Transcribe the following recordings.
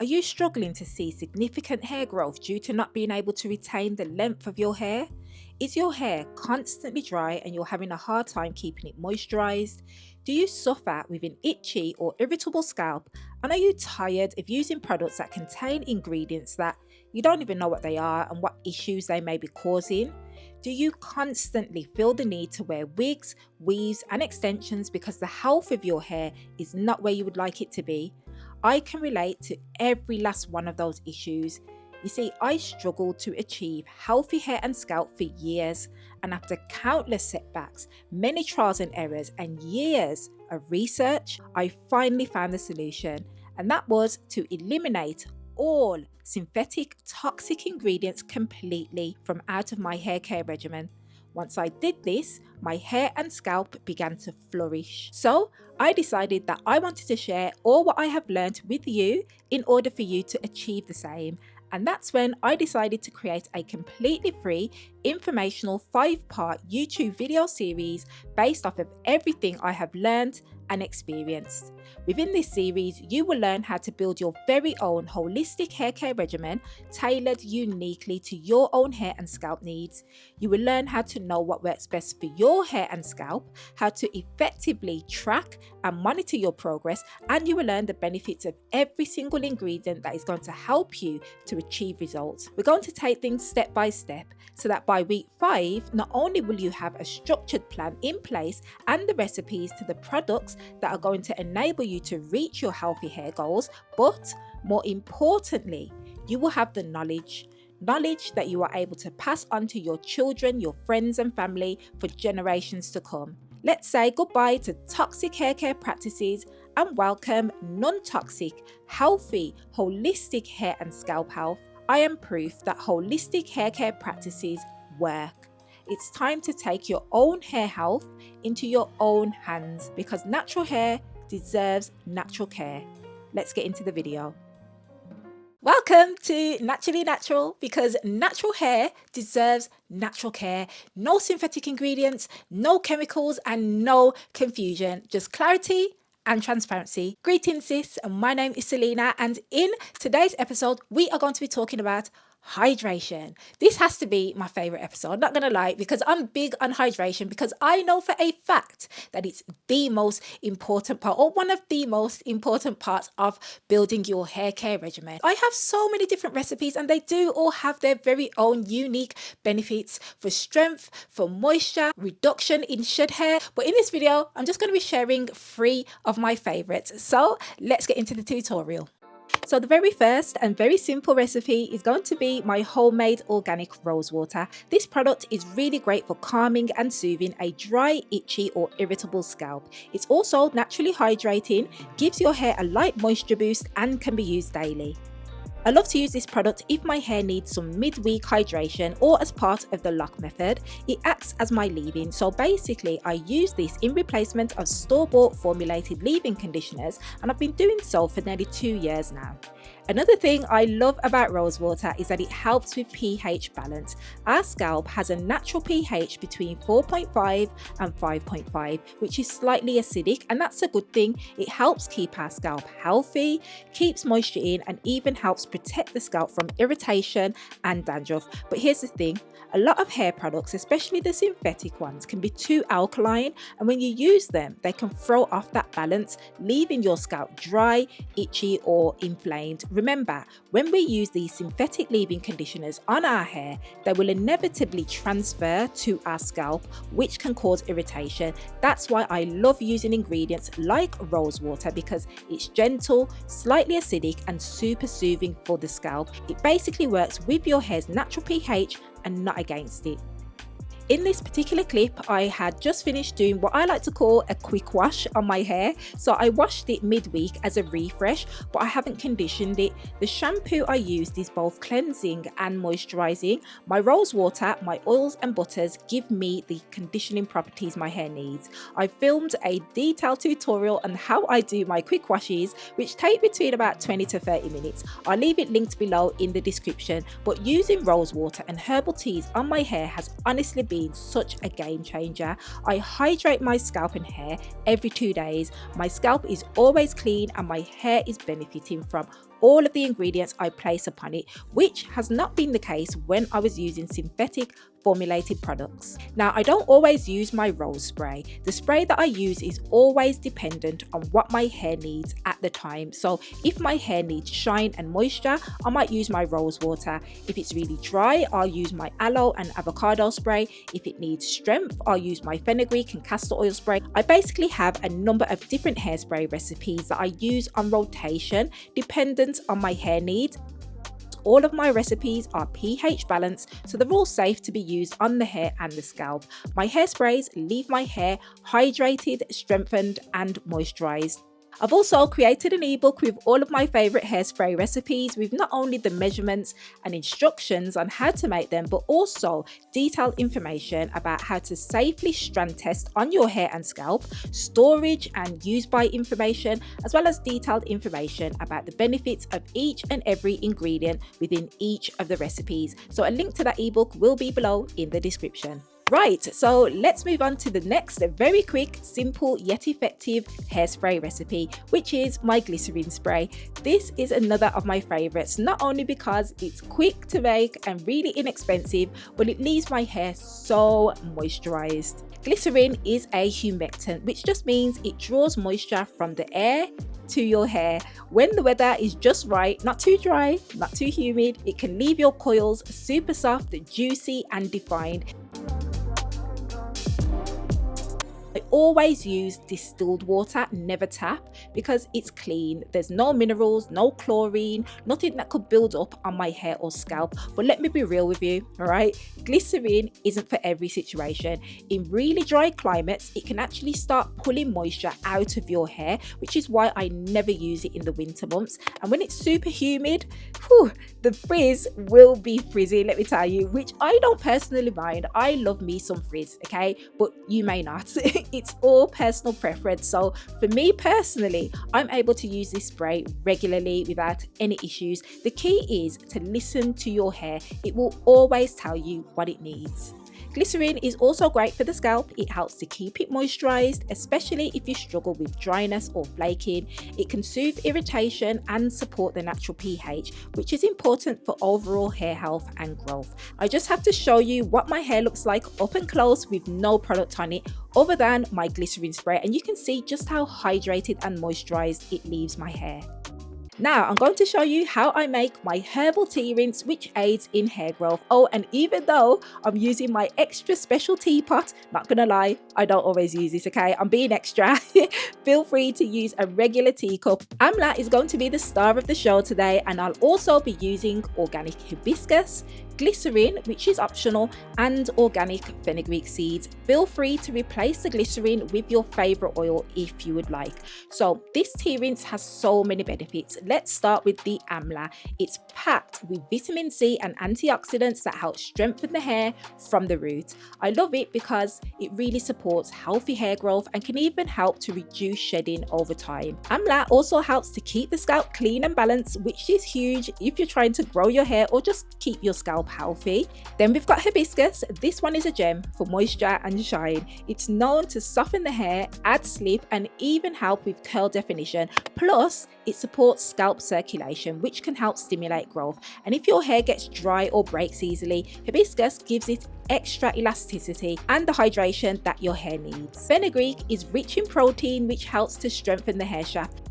Are you struggling to see significant hair growth due to not being able to retain the length of your hair? Is your hair constantly dry and you're having a hard time keeping it moisturized? Do you suffer with an itchy or irritable scalp? And are you tired of using products that contain ingredients that you don't even know what they are and what issues they may be causing? Do you constantly feel the need to wear wigs, weaves, and extensions because the health of your hair is not where you would like it to be? I can relate to every last one of those issues. You see, I struggled to achieve healthy hair and scalp for years, and after countless setbacks, many trials and errors, and years of research, I finally found the solution, and that was to eliminate all synthetic toxic ingredients completely from out of my hair care regimen. Once I did this, my hair and scalp began to flourish. So I decided that I wanted to share all what I have learned with you in order for you to achieve the same. And that's when I decided to create a completely free informational 5-part YouTube video series based off of everything I have learned and experienced. Within this series, you will learn how to build your very own holistic hair care regimen tailored uniquely to your own hair and scalp needs. You will learn how to know what works best for your hair and scalp, how to effectively track and monitor your progress, and you will learn the benefits of every single ingredient that is going to help you to achieve results. We're going to take things step by step so that by week 5, not only will you have a structured plan in place and the recipes to the products that are going to enable you to reach your healthy hair goals, but more importantly, you will have the knowledge that you are able to pass on to your children, your friends and family for generations to come. Let's say goodbye to toxic hair care practices and welcome non-toxic, healthy, holistic hair and scalp health. I am proof that holistic hair care practices work. It's time to take your own hair health into your own hands because natural hair deserves natural care. Let's get into the video. Welcome to Naturally Natural, because natural hair deserves natural care. No synthetic ingredients, no chemicals, and no confusion. Just clarity and transparency. Greetings, sis. My name is Selena, and in today's episode, we are going to be talking about hydration. This has to be my favorite episode, not gonna lie, because I'm big on hydration, because I know for a fact that it's the most important part, or one of the most important parts of building your hair care regimen. I have so many different recipes and they do all have their very own unique benefits for strength, for moisture, reduction in shed hair. But in this video, I'm just going to be sharing 3 of my favorites. So let's get into the tutorial. So the very first and very simple recipe is going to be my homemade organic rose water. This product is really great for calming and soothing a dry, itchy or irritable scalp. It's also naturally hydrating, gives your hair a light moisture boost and can be used daily. I love to use this product if my hair needs some midweek hydration or as part of the lock method. It acts as my leave-in, so basically I use this in replacement of store-bought formulated leave-in conditioners, and I've been doing so for nearly 2 years now. Another thing I love about rose water is that it helps with pH balance. Our scalp has a natural pH between 4.5 and 5.5, which is slightly acidic, and that's a good thing. It helps keep our scalp healthy, keeps moisture in, and even helps protect the scalp from irritation and dandruff. But here's the thing, a lot of hair products, especially the synthetic ones, can be too alkaline, and when you use them, they can throw off that balance, leaving your scalp dry, itchy, or inflamed. Remember, when we use these synthetic leave-in conditioners on our hair, they will inevitably transfer to our scalp, which can cause irritation. That's why I love using ingredients like rose water, because it's gentle, slightly acidic, and super soothing for the scalp. It basically works with your hair's natural pH and not against it. In this particular clip, I had just finished doing what I like to call a quick wash on my hair. So I washed it midweek as a refresh, but I haven't conditioned it. The shampoo I used is both cleansing and moisturizing. My rose water, my oils and butters give me the conditioning properties my hair needs. I filmed a detailed tutorial on how I do my quick washes, which take between about 20 to 30 minutes. I'll leave it linked below in the description, but using rose water and herbal teas on my hair has honestly been such a game changer. I hydrate my scalp and hair every 2 days. My scalp is always clean and my hair is benefiting from all of the ingredients I place upon it, which has not been the case when I was using synthetic formulated products. Now, I don't always use my rose spray. The spray that I use is always dependent on what my hair needs at the time. So if my hair needs shine and moisture, I might use my rose water. If it's really dry, I'll use my aloe and avocado spray. If it needs strength, I'll use my fenugreek and castor oil spray. I basically have a number of different hairspray recipes that I use on rotation dependent on my hair needs. All of my recipes are pH balanced, so they're all safe to be used on the hair and the scalp. My hairsprays leave my hair hydrated, strengthened and moisturized. I've also created an ebook with all of my favourite hairspray recipes with not only the measurements and instructions on how to make them, but also detailed information about how to safely strand test on your hair and scalp, storage and use by information, as well as detailed information about the benefits of each and every ingredient within each of the recipes. So a link to that ebook will be below in the description. Right, so let's move on to the next very quick, simple yet effective hairspray recipe, which is my glycerin spray. This is another of my favorites, not only because it's quick to make and really inexpensive, but it leaves my hair so moisturized. Glycerin is a humectant, which just means it draws moisture from the air to your hair. When the weather is just right, not too dry, not too humid, it can leave your coils super soft, juicy and defined. I always use distilled water, never tap, because it's clean. There's no minerals, no chlorine, nothing that could build up on my hair or scalp. But let me be real with you, all right? Glycerin isn't for every situation. In really dry climates, it can actually start pulling moisture out of your hair, which is why I never use it in the winter months. And when it's super humid, the frizz will be frizzy, let me tell you, which I don't personally mind. I love me some frizz, okay? But you may not. It's all personal preference. So for me personally, I'm able to use this spray regularly without any issues. The key is to listen to your hair. It will always tell you what it needs. Glycerin is also great for the scalp. It helps to keep it moisturized, especially if you struggle with dryness or flaking. It can soothe irritation and support the natural pH, which is important for overall hair health and growth. I just have to show you what my hair looks like up and close with no product on it other than my glycerin spray, and you can see just how hydrated and moisturized it leaves my hair. Now I'm going to show you how I make my herbal tea rinse, which aids in hair growth. Oh, and even though I'm using my extra special teapot, not gonna lie, I don't always use this, okay? I'm being extra. Feel free to use a regular teacup. Amla is going to be the star of the show today, and I'll also be using organic hibiscus, glycerin, which is optional, and organic fenugreek seeds. Feel free to replace the glycerin with your favorite oil if you would like. So this tea rinse has so many benefits. Let's start with the amla. It's packed with vitamin C and antioxidants that help strengthen the hair from the root. I love it because it really supports healthy hair growth and can even help to reduce shedding over time. Amla also helps to keep the scalp clean and balanced, which is huge if you're trying to grow your hair or just keep your scalp healthy. Then we've got hibiscus. This one is a gem for moisture and shine. It's known to soften the hair, add slip and even help with curl definition. Plus it supports scalp circulation, which can help stimulate growth. And if your hair gets dry or breaks easily, hibiscus gives it extra elasticity and the hydration that your hair needs. Fenugreek is rich in protein, which helps to strengthen the hair shaft.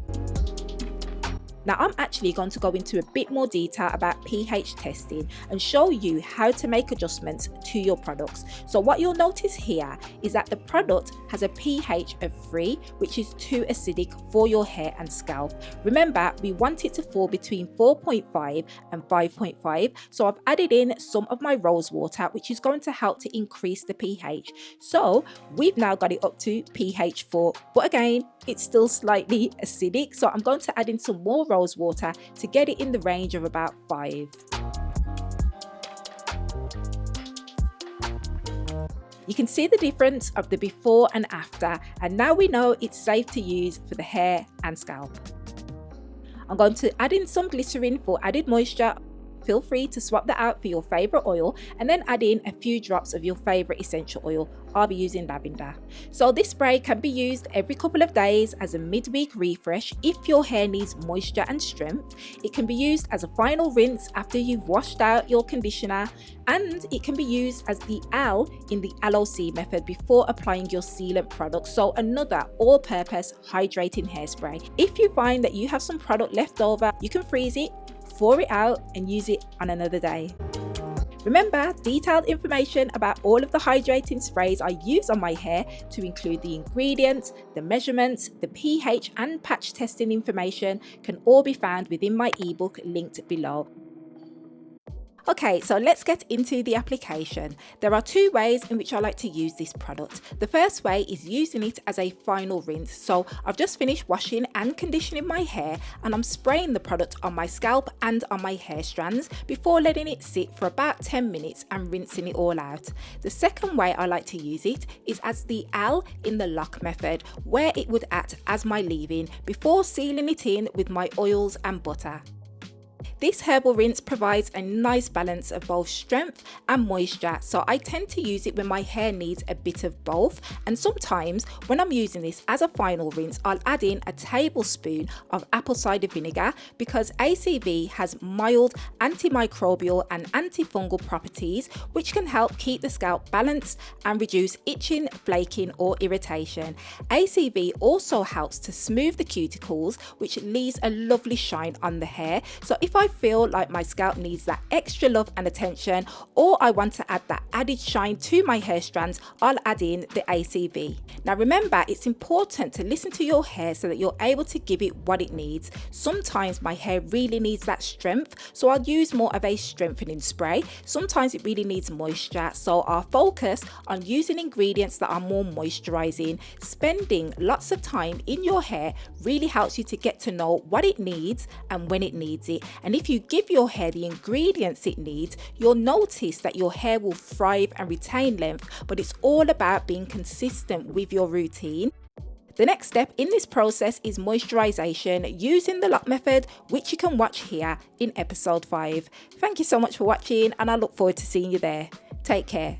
Now I'm actually going to go into a bit more detail about pH testing and show you how to make adjustments to your products. So what you'll notice here is that the product has a pH of 3, which is too acidic for your hair and scalp. Remember, we want it to fall between 4.5 and 5.5. So I've added in some of my rose water, which is going to help to increase the pH. So we've now got it up to pH 4, but again, it's still slightly acidic. So I'm going to add in some more rose water to get it in the range of about 5. You can see the difference of the before and after, and now we know it's safe to use for the hair and scalp. I'm going to add in some glycerin for added moisture. feel free to swap that out for your favourite oil and then add in a few drops of your favourite essential oil. I'll be using lavender. So this spray can be used every couple of days as a midweek refresh if your hair needs moisture and strength. It can be used as a final rinse after you've washed out your conditioner, and it can be used as the L in the LOC method before applying your sealant product. So another all-purpose hydrating hairspray. If you find that you have some product left over, you can freeze it, thaw it out and use it on another day. Remember, detailed information about all of the hydrating sprays I use on my hair, to include the ingredients, the measurements, the pH and patch testing information, can all be found within my ebook linked below. Okay, so let's get into the application. There are two ways in which I like to use this product. The first way is using it as a final rinse. So I've just finished washing and conditioning my hair and I'm spraying the product on my scalp and on my hair strands before letting it sit for about 10 minutes and rinsing it all out. The second way I like to use it is as the L in the lock method, where it would act as my leave-in before sealing it in with my oils and butter. This herbal rinse provides a nice balance of both strength and moisture, so I tend to use it when my hair needs a bit of both, and sometimes when I'm using this as a final rinse I'll add in a tablespoon of apple cider vinegar because ACV has mild antimicrobial and antifungal properties which can help keep the scalp balanced and reduce itching, flaking or irritation. ACV also helps to smooth the cuticles, which leaves a lovely shine on the hair. So if I feel like my scalp needs that extra love and attention, or I want to add that added shine to my hair strands, I'll add in the ACV. Now remember, it's important to listen to your hair so that you're able to give it what it needs. Sometimes my hair really needs that strength, so I'll use more of a strengthening spray. Sometimes it really needs moisture, so I'll focus on using ingredients that are more moisturizing. Spending lots of time in your hair really helps you to get to know what it needs and when it needs it. And if you give your hair the ingredients it needs, you'll notice that your hair will thrive and retain length, but it's all about being consistent with your routine. The next step in this process is moisturization using the lock method, which you can watch here in episode 5. Thank you so much for watching and I look forward to seeing you there. Take care.